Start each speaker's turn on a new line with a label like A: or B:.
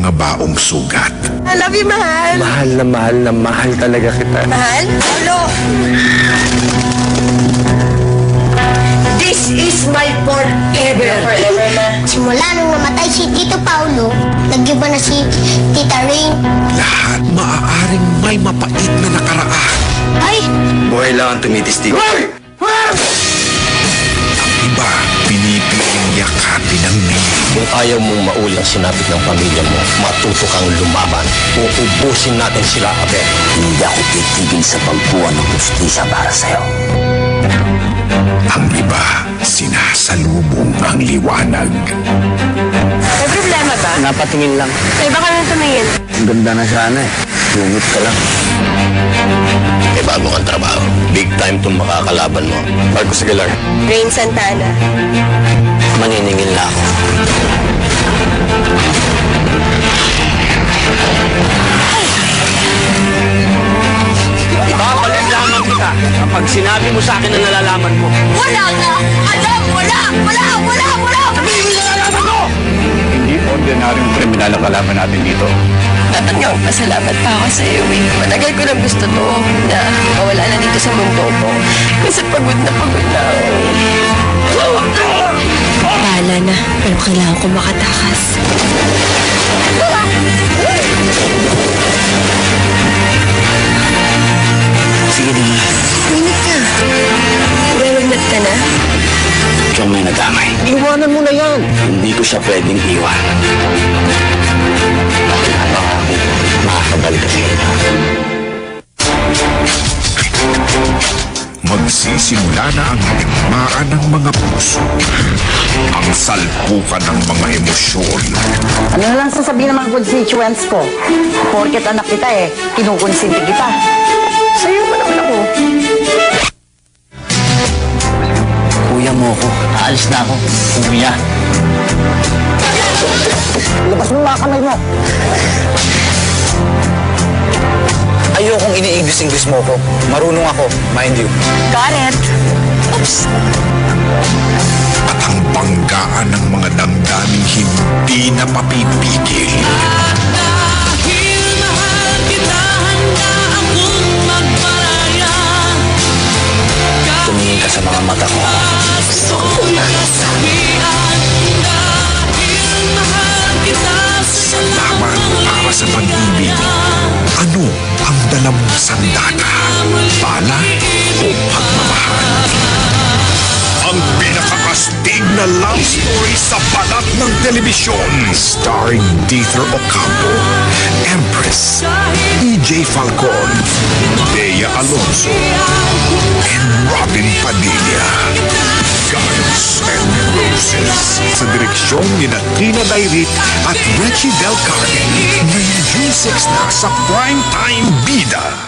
A: mga baong sugat.
B: I love you, mahal.
C: Mahal na mahal talaga kita.
B: Mahal? Paulo! This is my forever. Forever na.
D: Simula nung namatay si Tito Paulo, nag-iba na si Tita Rain.
A: Lahat maaaring may mapait na nakaraan.
D: Ay!
C: Buhay lang ang tumitistig.
A: Ang iba, pinipiling yakapin ng nila.
E: Kung ayaw mong maulang sinapit ng pamilya mo, matuto kang lumaban. Uubusin natin sila, Abel.
F: Hindi ako titigil sa pagbuwan ng hustisya para sa'yo.
A: Ang iba, sinasalubong ang liwanag.
B: May problema ba?
C: Napatingin lang.
B: Ay, baka nang tumingin.
C: Ang ganda na sana eh. Lumit ka lang.
E: May bago kang trabaho. Big time itong makakalaban mo.
C: Marcos Aguilar.
B: Rain Santana.
E: Maniningil na ako.
C: Babalik lamang kita kapag sinabi mo sa akin na nalalaman mo.
B: Wala ka! Alam! Wala!
C: Sabihin mo na nalalaman mo! Hindi ordinaryong kriminal ang kalaban natin dito.
B: Dapat nga pasalamat pa ako sa iyo eh. Matagal ko nang gusto to na mawala na dito sa mundo ko. Kasi pagod na ako. Bahala na, pero kailangan ko makatakas.
F: Sige na nga.
B: Minit ka. Wewenat ka na?
F: Siyang may nadamay.
C: Iwanan mo na yan.
F: Hindi ko siya pwedeng iwan. Makakabalik ka sa iba.
A: Magsisimula na ang digmaan ng mga puso. Ang salpukan ng mga emosyon.
G: Ano na lang sasabihin ng mga constituents ko? Porket anak kita kinukonsinti kita. Sa'yo pa naman ako.
F: Kuya mo ako. Aalis na ako. Kuya.
G: Labas mo mga kamay mo.
C: Ayokong ini-English mo ko. Marunong ako, mind you.
G: Got it.
B: Oops!
A: At ang banggaan ng mga damdaming hindi na mapipigil.
F: Tumingin ka sa mga mata ko.
A: Sa laban para sa pag-ibig, ano ang dala mong sandata? Bala o pagmamahal? Ang pinakakastig na love story sa balat ng telebisyon. Starring Dieter Ocampo, Empress, EJ Falcon, Bea Alonso, and Robin Padilla. Guns and Roses. Sa direksyon ni Tina Dairit at Reggie Del Carmen. Ngayon June 6 na sa Primetime Bida.